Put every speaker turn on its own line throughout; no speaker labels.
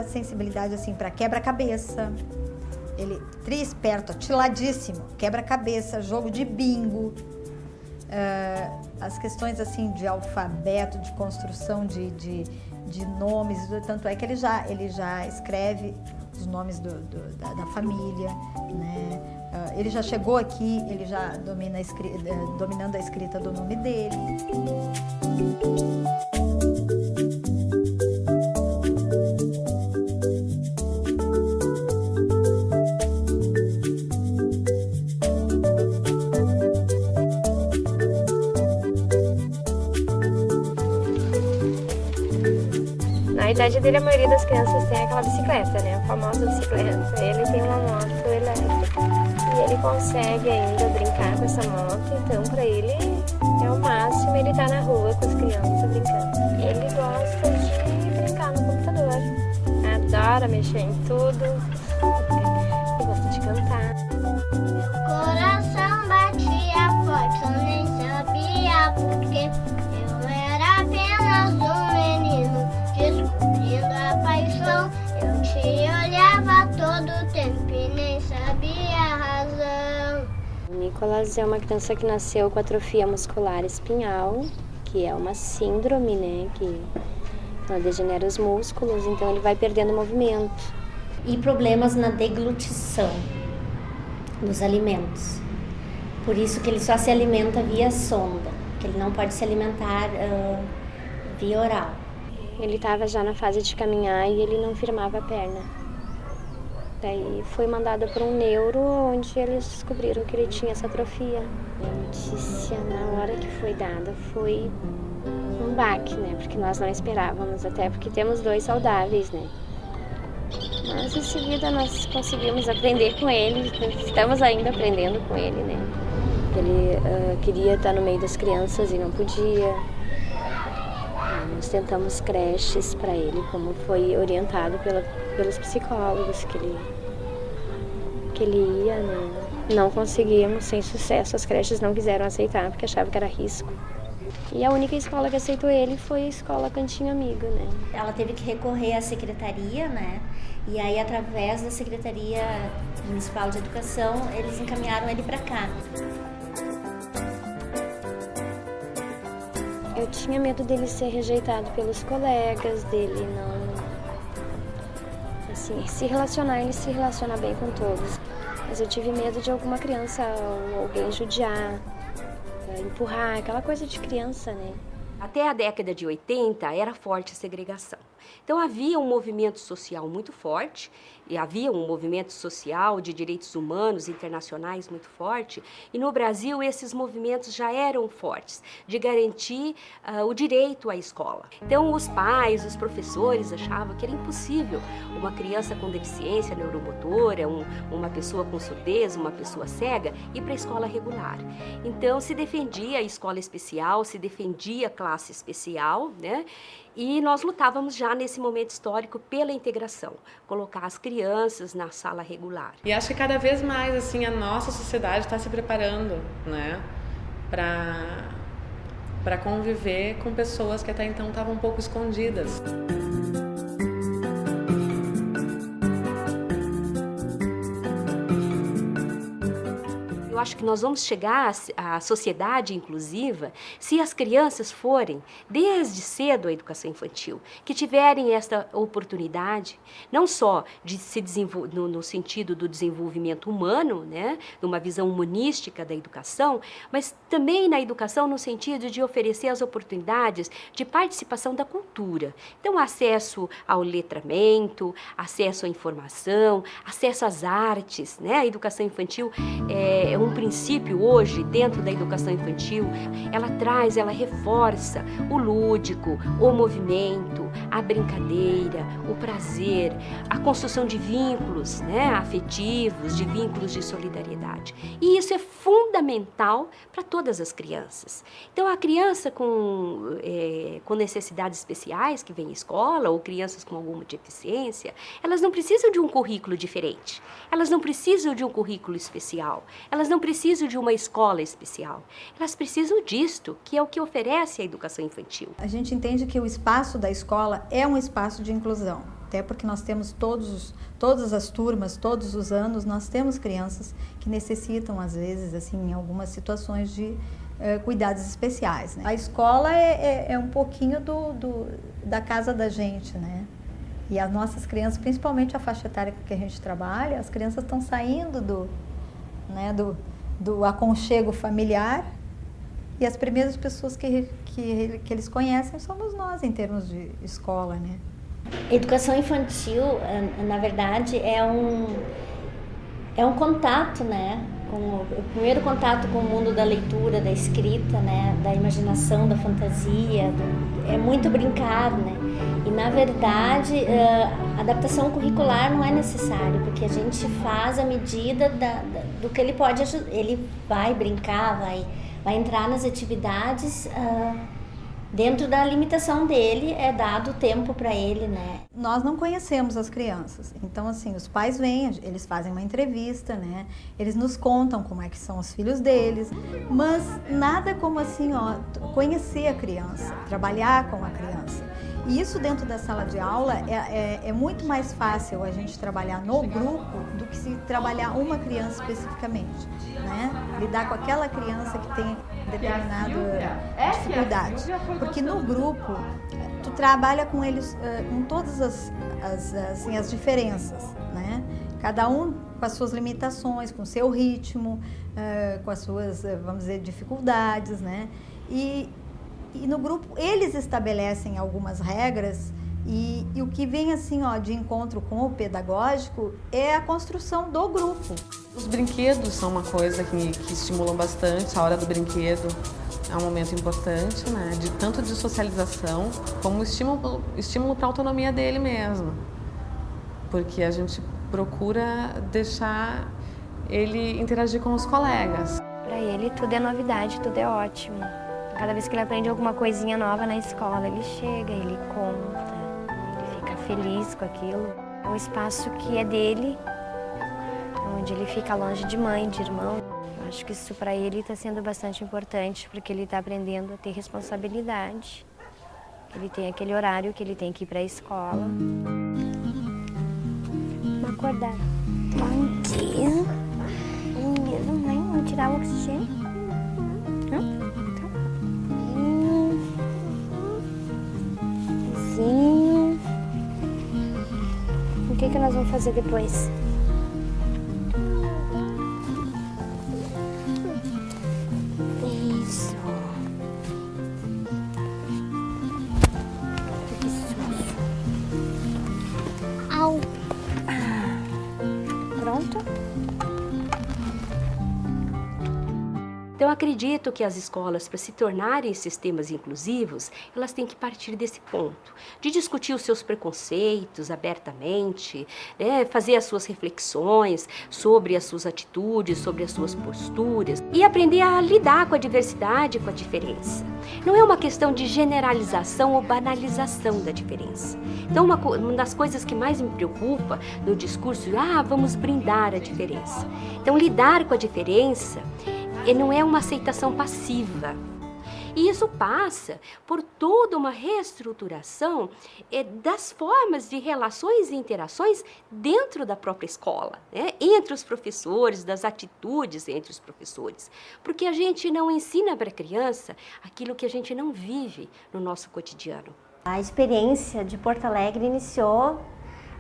Sensibilidade assim para quebra-cabeça. Ele esperto, atiladíssimo, quebra-cabeça, jogo de bingo, as questões assim de alfabeto, de construção de nomes, tanto é que ele já escreve os nomes da família, né? Ele já chegou aqui, ele já dominando a escrita do nome dele.
Na idade dele, a maioria das crianças tem aquela bicicleta, né? A famosa bicicleta. Ele tem uma moto elétrica e ele consegue ainda brincar com essa moto. Então, para ele, é o máximo ele estar na rua com as crianças brincando. Ele gosta de brincar no computador. Adora mexer em tudo. Ele gosta de cantar.
Meu coração batia forte, eu nem sabia porquê. Eu era apenas um menino descobrindo a paixão. Eu te olhava todo tempo e nem sabia a razão.
O Nicolas é uma criança que nasceu com atrofia muscular espinhal, que é uma síndrome, né, que ela degenera os músculos, então ele vai perdendo movimento.
E problemas na deglutição dos alimentos. Por isso que ele só se alimenta via sonda, que ele não pode se alimentar via oral.
Ele estava já na fase de caminhar e ele não firmava a perna. Daí foi mandado para um neuro, onde eles descobriram que ele tinha essa atrofia. A notícia, na hora que foi dada, foi um baque, né? Porque nós não esperávamos, até porque temos 2 saudáveis, né? Mas em seguida nós conseguimos aprender com ele, estamos ainda aprendendo com ele, né? Ele queria estar no meio das crianças e não podia. Nós tentamos creches para ele, como foi orientado pelos psicólogos que ele ia, né? Não conseguimos, sem sucesso, as creches não quiseram aceitar porque achavam que era risco. E a única escola que aceitou ele foi a escola Cantinho Amigo, né?
Ela teve que recorrer à secretaria, né? E aí, através da Secretaria Municipal de Educação, eles encaminharam ele para cá.
Eu tinha medo dele ser rejeitado pelos colegas, dele não... Assim, se relacionar, ele se relaciona bem com todos. Mas eu tive medo de alguma criança ou alguém judiar, empurrar, aquela coisa de criança, né?
Até a década de 80 era forte a segregação. Então havia um movimento social muito forte, e havia um movimento social de direitos humanos internacionais muito forte, e no Brasil esses movimentos já eram fortes, de garantir o direito à escola. Então os pais, os professores achavam que era impossível uma criança com deficiência neuromotora, uma pessoa com surdez, uma pessoa cega, ir para a escola regular. Então se defendia a escola especial, se defendia a classe especial, né? E nós lutávamos já nesse momento histórico pela integração, colocar as crianças na sala regular.
E acho que cada vez mais assim a nossa sociedade está se preparando, né, para conviver com pessoas que até então estavam um pouco escondidas.
Eu acho que nós vamos chegar à sociedade inclusiva se as crianças forem, desde cedo, à educação infantil, que tiverem esta oportunidade, não só de se desenvolver no sentido do desenvolvimento humano, né, numa visão humanística da educação, mas também na educação no sentido de oferecer as oportunidades de participação da cultura. Então, acesso ao letramento, acesso à informação, acesso às artes, né? A educação infantil é um princípio hoje, dentro da educação infantil, ela reforça o lúdico, o movimento, a brincadeira, o prazer, a construção de vínculos, né, afetivos, de vínculos de solidariedade. E isso é fundamental para todas as crianças. Então, a criança com necessidades especiais que vem à escola, ou crianças com alguma deficiência, elas não precisam de um currículo diferente, elas não precisam de um currículo especial, elas não precisam de uma escola especial. Elas precisam disto, que é o que oferece a educação infantil.
A gente entende que o espaço da escola é um espaço de inclusão, até porque nós temos todas as turmas, todos os anos, nós temos crianças que necessitam, às vezes, assim, em algumas situações de cuidados especiais, né? A escola é um pouquinho da casa da gente, né? E as nossas crianças, principalmente a faixa etária que a gente trabalha, as crianças estão saindo do aconchego familiar, e as primeiras pessoas que eles conhecem somos nós, em termos de escola, né?
Educação infantil, na verdade, é um contato, né? O primeiro contato com o mundo da leitura, da escrita, né? Da imaginação, da fantasia, é muito brincar, né? E, na verdade, a adaptação curricular não é necessária, porque a gente faz à medida do que ele pode ajudar. Ele vai brincar, vai entrar nas atividades dentro da limitação dele, é dado tempo para ele, né?
Nós não conhecemos as crianças, então assim, os pais vêm, eles fazem uma entrevista, né? Eles nos contam como é que são os filhos deles, mas nada como assim, conhecer a criança, trabalhar com a criança. E isso dentro da sala de aula é muito mais fácil a gente trabalhar no grupo do que se trabalhar uma criança especificamente, né? Lidar com aquela criança que tem determinada dificuldade. Porque no grupo, tu trabalha com eles com todas as diferenças, né? Cada um com as suas limitações, com o seu ritmo, com as suas, vamos dizer, dificuldades, né? E no grupo eles estabelecem algumas regras e o que vem assim, de encontro com o pedagógico é a construção do grupo.
Os brinquedos são uma coisa que estimulam bastante. A hora do brinquedo é um momento importante, né? Tanto de socialização como estímulo para a autonomia dele mesmo. Porque a gente procura deixar ele interagir com os colegas.
Para ele tudo é novidade, tudo é ótimo. Cada vez que ele aprende alguma coisinha nova na escola, ele chega, ele conta, ele fica feliz com aquilo. É um espaço que é dele, onde ele fica longe de mãe, de irmão. Eu acho que isso para ele está sendo bastante importante, porque ele está aprendendo a ter responsabilidade. Ele tem aquele horário que ele tem que ir para a escola. Vamos acordar. Bom dia. Vamos tirar o oxigênio. O que nós vamos fazer depois? Isso. Que susto.
Então, acredito que as escolas, para se tornarem sistemas inclusivos, elas têm que partir desse ponto, de discutir os seus preconceitos abertamente, né, fazer as suas reflexões sobre as suas atitudes, sobre as suas posturas e aprender a lidar com a diversidade e com a diferença. Não é uma questão de generalização ou banalização da diferença. Então, uma das coisas que mais me preocupa no discurso é, vamos brindar a diferença. Então, lidar com a diferença não é uma aceitação passiva. E isso passa por toda uma reestruturação das formas de relações e interações dentro da própria escola, né? Entre os professores, das atitudes entre os professores. Porque a gente não ensina para a criança aquilo que a gente não vive no nosso cotidiano.
A experiência de Porto Alegre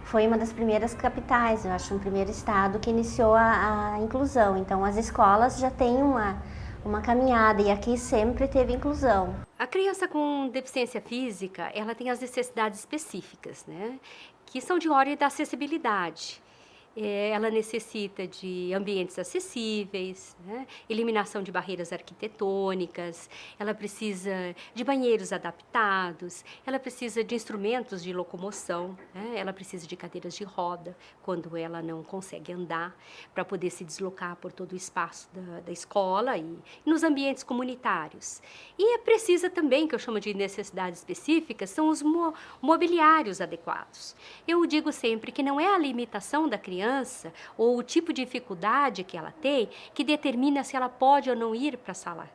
foi uma das primeiras capitais, eu acho, um primeiro estado que iniciou a inclusão. Então, as escolas já têm uma caminhada e aqui sempre teve inclusão.
A criança com deficiência física, ela tem as necessidades específicas, né? Que são de ordem da acessibilidade. Ela necessita de ambientes acessíveis, né? Eliminação de barreiras arquitetônicas, ela precisa de banheiros adaptados, ela precisa de instrumentos de locomoção, né? Ela precisa de cadeiras de roda quando ela não consegue andar, para poder se deslocar por todo o espaço da escola e nos ambientes comunitários. E precisa também, que eu chamo de necessidades específicas, são os mobiliários adequados. Eu digo sempre que não é a limitação da criança ou o tipo de dificuldade que ela tem que determina se ela pode ou não ir para a sala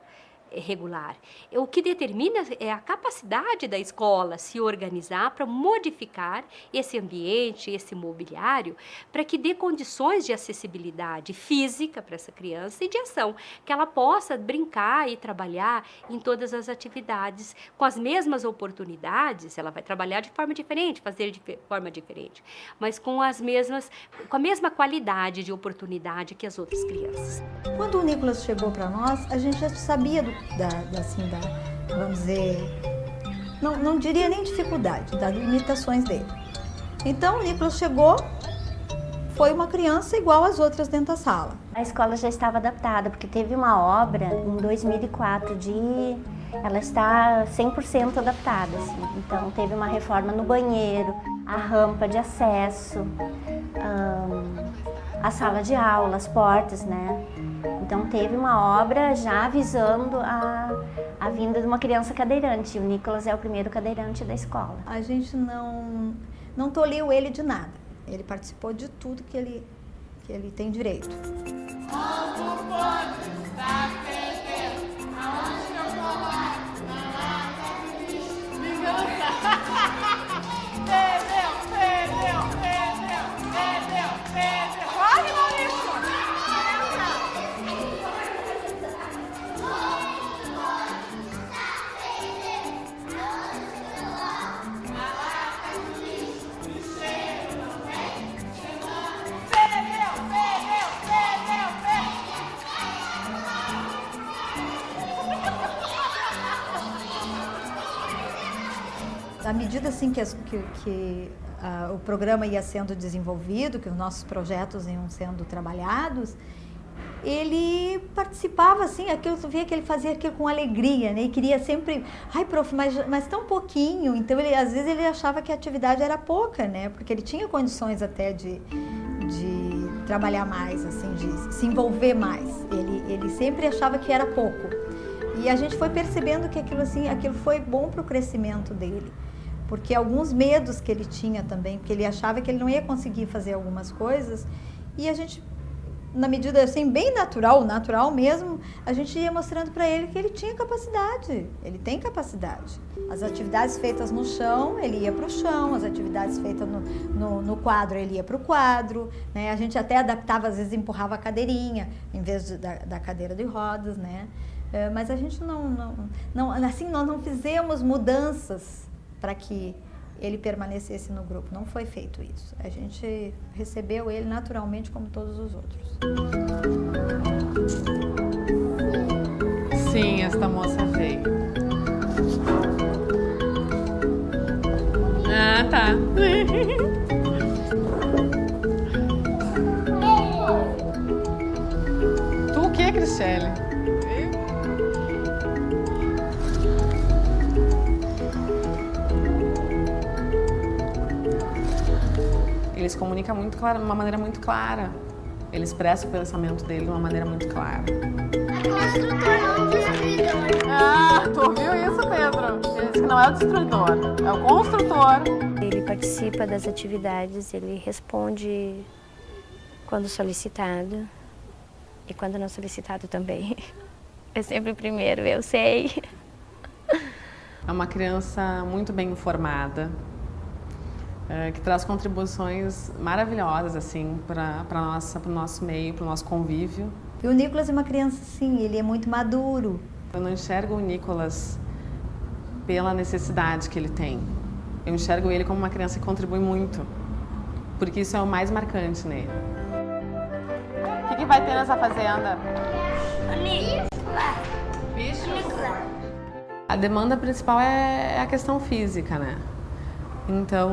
regular. O que determina é a capacidade da escola se organizar para modificar esse ambiente, esse mobiliário, para que dê condições de acessibilidade física para essa criança e de ação, que ela possa brincar e trabalhar em todas as atividades com as mesmas oportunidades. Ela vai trabalhar de forma diferente, fazer de forma diferente, mas com a mesma qualidade de oportunidade que as outras crianças.
Quando o Nicolas chegou para nós, a gente já sabia vamos dizer, não diria nem dificuldade, das limitações dele. Então, o Nicolas chegou, foi uma criança igual às outras dentro da sala.
A escola já estava adaptada, porque teve uma obra em 2004 ela está 100% adaptada, assim. Então, teve uma reforma no banheiro, a rampa de acesso, a sala de aula, as portas, né? Então, teve uma obra já avisando a vinda de uma criança cadeirante. O Nicolas é o primeiro cadeirante da escola.
A gente não tolheu ele de nada. Ele participou de tudo que ele tem direito. À medida assim que o programa ia sendo desenvolvido, que os nossos projetos iam sendo trabalhados, ele participava assim, aquilo, tu via que ele fazia aquilo com alegria, né? E queria sempre, prof, mas tão pouquinho. Então, às vezes ele achava que a atividade era pouca, né? Porque ele tinha condições até de trabalhar mais, assim, de se envolver mais. Ele sempre achava que era pouco. E a gente foi percebendo que aquilo foi bom para o crescimento dele. Porque alguns medos que ele tinha também, porque ele achava que ele não ia conseguir fazer algumas coisas, e a gente, na medida assim, bem natural mesmo, a gente ia mostrando para ele que ele tinha capacidade, ele tem capacidade. As atividades feitas no chão, ele ia para o chão, as atividades feitas no quadro, ele ia para o quadro, né? A gente até adaptava, às vezes empurrava a cadeirinha, em vez da cadeira de rodas, né? Mas a gente nós não fizemos mudanças para que ele permanecesse no grupo. Não foi feito isso. A gente recebeu ele naturalmente como todos os outros.
Sim, esta moça veio. Ah, tá. Cristiane? Ele se comunica muito claro, de uma maneira muito clara. Ele expressa o pensamento dele de uma maneira muito clara. Ah, tu ouviu isso, Pedro? Ele disse que não é o destruidor, é o construtor.
Ele participa das atividades, ele responde quando solicitado e quando não solicitado também. É sempre o primeiro, eu sei.
É uma criança muito bem informada, que traz contribuições maravilhosas assim, para o nosso meio, para o nosso convívio.
E o Nicolas é uma criança, sim, ele é muito maduro.
Eu não enxergo o Nicolas pela necessidade que ele tem. Eu enxergo ele como uma criança que contribui muito, porque isso é o mais marcante nele. O que vai ter nessa fazenda? Bicho? A demanda principal é a questão física, né? Então,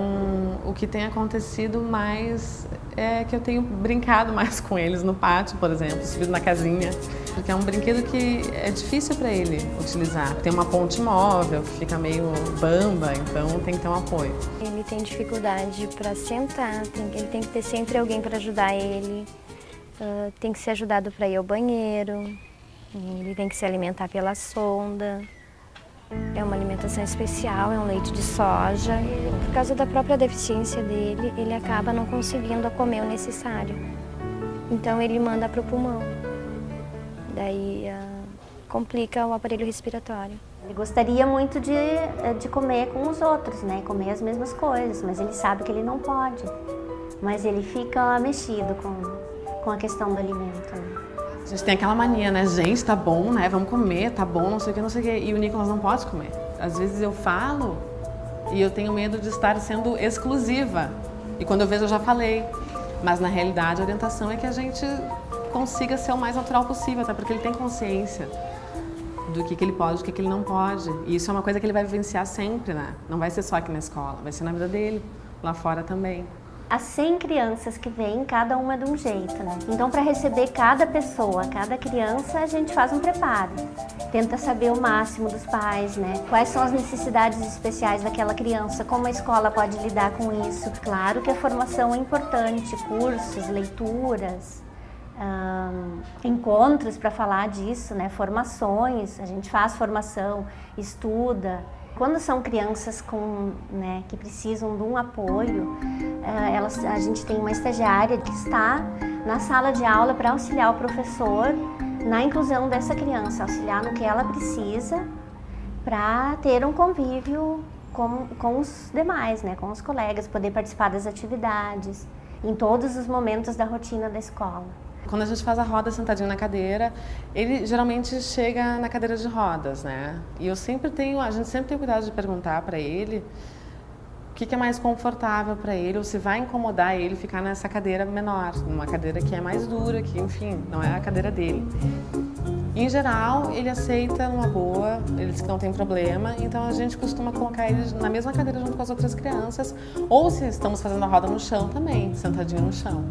o que tem acontecido mais é que eu tenho brincado mais com eles no pátio, por exemplo, subido na casinha. Porque é um brinquedo que é difícil para ele utilizar. Tem uma ponte móvel que fica meio bamba, então tem que ter um apoio.
Ele tem dificuldade para sentar, ele tem que ter sempre alguém para ajudar ele. Tem que ser ajudado para ir ao banheiro, ele tem que se alimentar pela sonda. É uma alimentação especial, é um leite de soja. E, por causa da própria deficiência dele, ele acaba não conseguindo comer o necessário. Então ele manda para o pulmão. Daí complica o aparelho respiratório.
Ele gostaria muito de comer com os outros, né? Comer as mesmas coisas, mas ele sabe que ele não pode. Mas ele fica mexido com a questão do alimento, né?
A gente tem aquela mania, né? Gente, tá bom, né? Vamos comer, tá bom, não sei o que, não sei o que. E o Nicolas não pode comer. Às vezes eu falo e eu tenho medo de estar sendo exclusiva. E quando eu vejo, eu já falei. Mas na realidade, a orientação é que a gente consiga ser o mais natural possível, até porque ele tem consciência do que ele pode e do que ele não pode. E isso é uma coisa que ele vai vivenciar sempre, né? Não vai ser só aqui na escola, vai ser na vida dele, lá fora também.
As 100 crianças que vêm, cada uma é de um jeito, né? Então, para receber cada pessoa, cada criança, a gente faz um preparo. Tenta saber o máximo dos pais, né? Quais são as necessidades especiais daquela criança, como a escola pode lidar com isso. Claro que a formação é importante, cursos, leituras, encontros para falar disso, né? Formações, a gente faz formação, estuda. Quando são crianças que precisam de um apoio, a gente tem uma estagiária que está na sala de aula para auxiliar o professor na inclusão dessa criança, auxiliar no que ela precisa para ter um convívio com os demais, né, com os colegas, poder participar das atividades em todos os momentos da rotina da escola.
Quando a gente faz a roda sentadinho na cadeira, ele geralmente chega na cadeira de rodas, né? E a gente sempre tem cuidado de perguntar para ele o que é mais confortável para ele, ou se vai incomodar ele ficar nessa cadeira menor, numa cadeira que é mais dura, que, enfim, não é a cadeira dele. Em geral, ele aceita numa boa, ele diz que não tem problema, então a gente costuma colocar ele na mesma cadeira junto com as outras crianças, ou se estamos fazendo a roda no chão também, sentadinho no chão.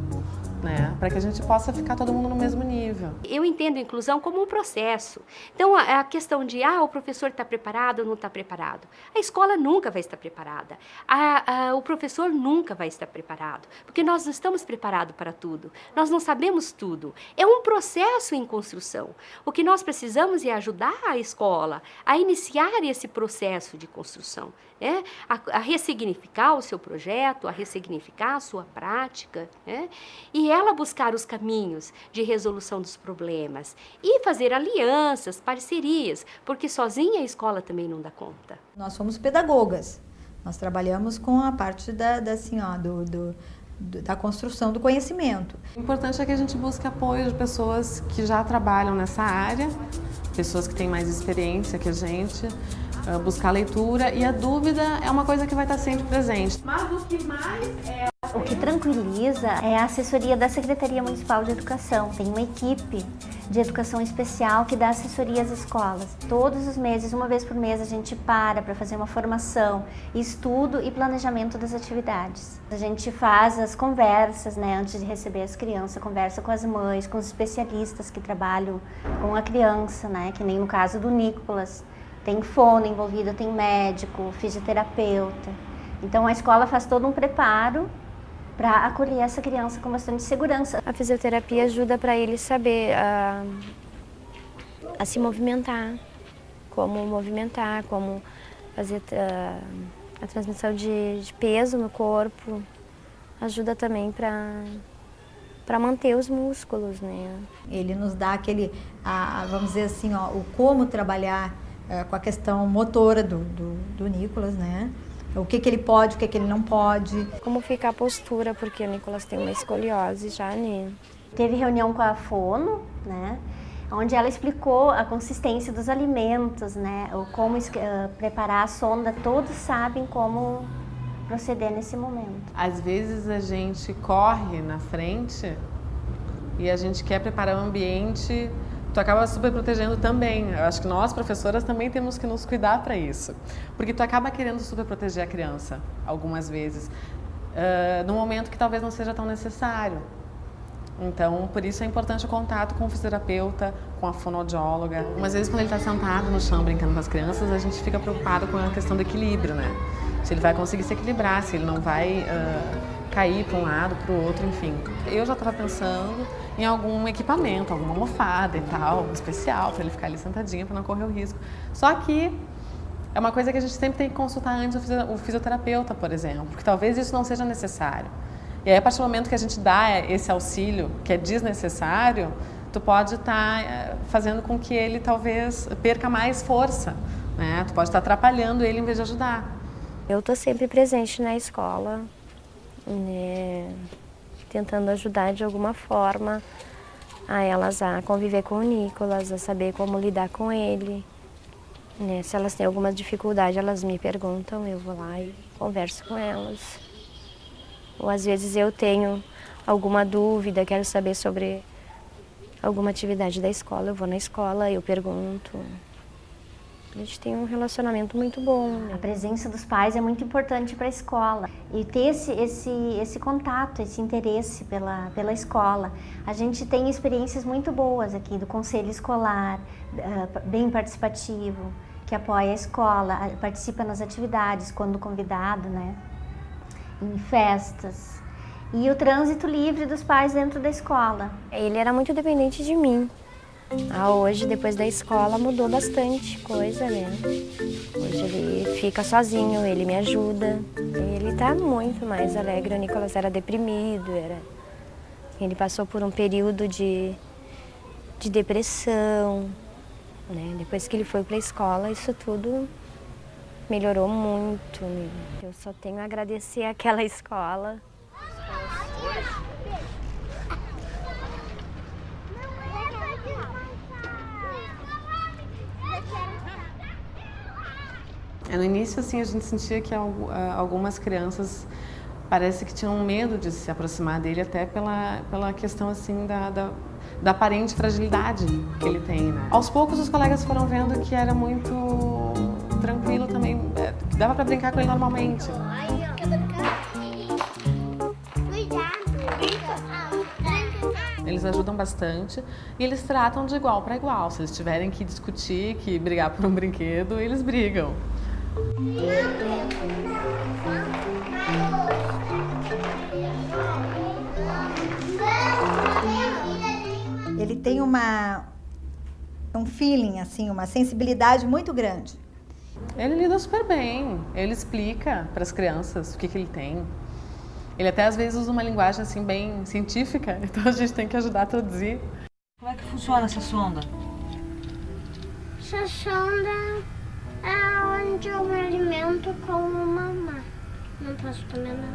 Né? Para que a gente possa ficar todo mundo no mesmo nível.
Eu entendo a inclusão como um processo. Então, a questão de, o professor está preparado ou não está preparado. A escola nunca vai estar preparada. O professor nunca vai estar preparado, porque nós não estamos preparados para tudo. Nós não sabemos tudo. É um processo em construção. O que nós precisamos é ajudar a escola a iniciar esse processo de construção, né? A ressignificar o seu projeto, a ressignificar a sua prática, né? E ela buscar os caminhos de resolução dos problemas e fazer alianças, parcerias, porque sozinha a escola também não dá conta.
Nós somos pedagogas, nós trabalhamos com a parte da construção do conhecimento.
O importante é que a gente busque apoio de pessoas que já trabalham nessa área, pessoas que têm mais experiência que a gente, buscar leitura, e a dúvida é uma coisa que vai estar sempre presente. Mas o que mais é
O que tranquiliza é a assessoria da Secretaria Municipal de Educação. Tem uma equipe de educação especial que dá assessoria às escolas. Todos os meses, uma vez por mês, a gente para fazer uma formação, estudo e planejamento das atividades. A gente faz as conversas, né, antes de receber as crianças, conversa com as mães, com os especialistas que trabalham com a criança, né, que nem no caso do Nicolas. Tem fono envolvido, tem médico, fisioterapeuta. Então a escola faz todo um preparo para acolher essa criança com bastante segurança.
A fisioterapia ajuda para ele saber a se movimentar, como fazer a transmissão de peso no corpo. Ajuda também para manter os músculos, né?
Ele nos dá aquele, vamos dizer assim, o como trabalhar com a questão motora do Nicolas, né? O que ele pode, o que ele não pode.
Como fica a postura, porque o Nicolas tem uma escoliose já, né?
Teve reunião com a fono, né? Onde ela explicou a consistência dos alimentos, né? Ou como preparar a sonda. Todos sabem como proceder nesse momento.
Às vezes a gente corre na frente e a gente quer preparar o ambiente, tu acaba super protegendo também. Eu acho que nós, professoras, também temos que nos cuidar para isso. Porque tu acaba querendo super proteger a criança, algumas vezes, num momento que talvez não seja tão necessário. Então, por isso é importante o contato com o fisioterapeuta, com a fonoaudióloga. Algumas vezes, quando ele está sentado no chão brincando com as crianças, a gente fica preocupado com a questão do equilíbrio, né? Se ele vai conseguir se equilibrar, se ele não vai cair para um lado, para o outro, enfim. Eu já estava pensando em algum equipamento, alguma almofada e tal, especial, para ele ficar ali sentadinho, para não correr o risco. Só que é uma coisa que a gente sempre tem que consultar antes o fisioterapeuta, por exemplo, porque talvez isso não seja necessário. E aí, a partir do momento que a gente dá esse auxílio, que é desnecessário, tu pode estar fazendo com que ele talvez perca mais força, né? Tu pode estar atrapalhando ele em vez de ajudar.
Eu estou sempre presente na escola, né, tentando ajudar de alguma forma a elas a conviver com o Nicolas, a saber como lidar com ele. Né? Se elas têm alguma dificuldade, elas me perguntam, eu vou lá e converso com elas. Ou às vezes eu tenho alguma dúvida, quero saber sobre alguma atividade da escola, eu vou na escola, eu pergunto. A gente tem um relacionamento muito bom. Né?
A presença dos pais é muito importante para a escola. E ter esse contato, esse interesse pela escola. A gente tem experiências muito boas aqui do conselho escolar, bem participativo, que apoia a escola, participa nas atividades quando convidado, né? Em festas. E o trânsito livre dos pais dentro da escola.
Ele era muito dependente de mim. Hoje, depois da escola, mudou bastante coisa, né? Hoje ele fica sozinho, ele me ajuda. Ele tá muito mais alegre. O Nicolas era deprimido, ele passou por um período de depressão, né? Depois que ele foi para a escola, isso tudo melhorou muito. Né? Eu só tenho a agradecer àquela escola.
No início, assim, a gente sentia que algumas crianças parece que tinham medo de se aproximar dele, até pela questão, assim, da aparente fragilidade que ele tem, né? Aos poucos, os colegas foram vendo que era muito tranquilo também, que dava para brincar com ele normalmente. Eles ajudam bastante e eles tratam de igual para igual. Se eles tiverem que discutir, que brigar por um brinquedo, eles brigam.
Ele tem um feeling, assim, uma sensibilidade muito grande.
Ele lida super bem, ele explica para as crianças o que ele tem. Ele até às vezes usa uma linguagem assim bem científica, então a gente tem que ajudar a traduzir.
Como é que funciona essa sonda?
Essa sonda é onde eu me alimento com mamá. Não posso comer nada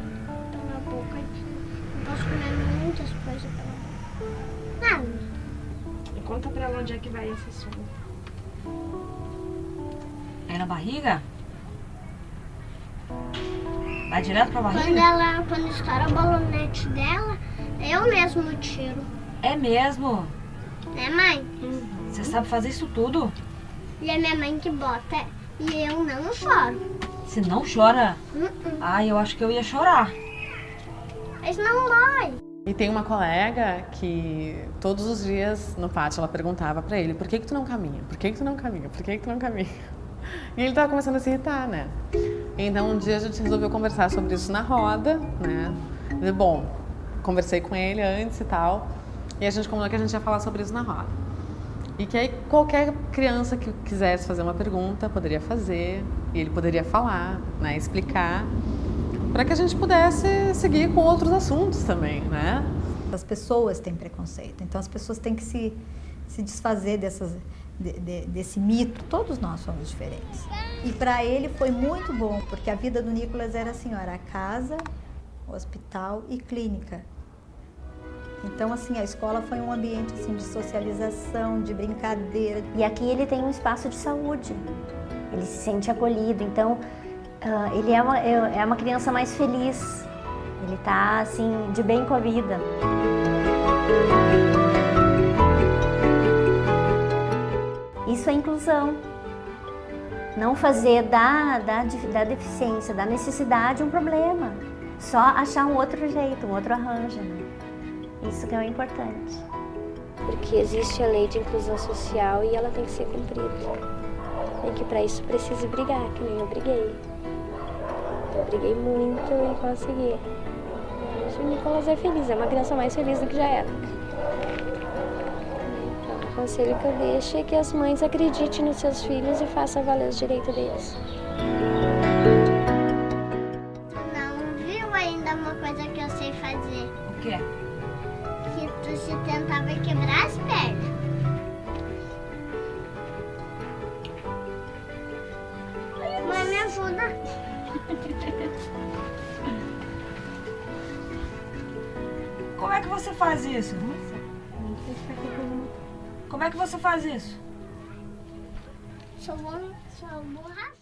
pela boca. Não posso comer muitas coisas pela boca. Nada.
E conta pra ela onde é que vai essa sonda. É na barriga? Vai direto pra barriga?
Quando estoura o balonete dela, eu mesmo tiro.
É mesmo?
Né, mãe?
Você sabe fazer isso tudo?
E é minha mãe que bota. E eu não choro.
Você não chora? Ai, eu acho que eu ia chorar.
Mas não dói.
E tem uma colega que todos os dias no pátio ela perguntava pra ele: por que tu não caminha? Por que tu não caminha? Por que tu não caminha? E ele tava começando a se irritar, né? Então um dia a gente resolveu conversar sobre isso na roda, né? Bom, conversei com ele antes e tal, e a gente combinou que a gente ia falar sobre isso na roda. E que aí qualquer criança que quisesse fazer uma pergunta poderia fazer, e ele poderia falar, né? Explicar, para que a gente pudesse seguir com outros assuntos também, né?
As pessoas têm preconceito, então as pessoas têm que se desfazer desse mito. Todos nós somos diferentes. E para ele foi muito bom, porque a vida do Nicolas era assim, ó, era casa, hospital e clínica. Então, assim, a escola foi um ambiente assim, de socialização, de brincadeira.
E aqui ele tem um espaço de saúde, ele se sente acolhido, então ele é uma criança mais feliz, ele está assim, de bem com a vida. Isso é inclusão. Não fazer da deficiência, da necessidade um problema. Só achar um outro jeito, um outro arranjo, né? Isso que é o importante.
Porque existe a lei de inclusão social e ela tem que ser cumprida. E que para isso precisa brigar, que nem eu briguei. Eu briguei muito e consegui. Hoje o Nicolas é feliz, é uma criança mais feliz do que já era. Então, o conselho que eu deixo é que as mães acreditem nos seus filhos e façam valer os direitos deles.
Tu não viu ainda uma coisa que eu sei fazer?
O quê?
Que tu se tentava quebrar as pernas. Mãe, me ajuda.
Como é que você faz isso? Como é que você faz isso?
Sou burra.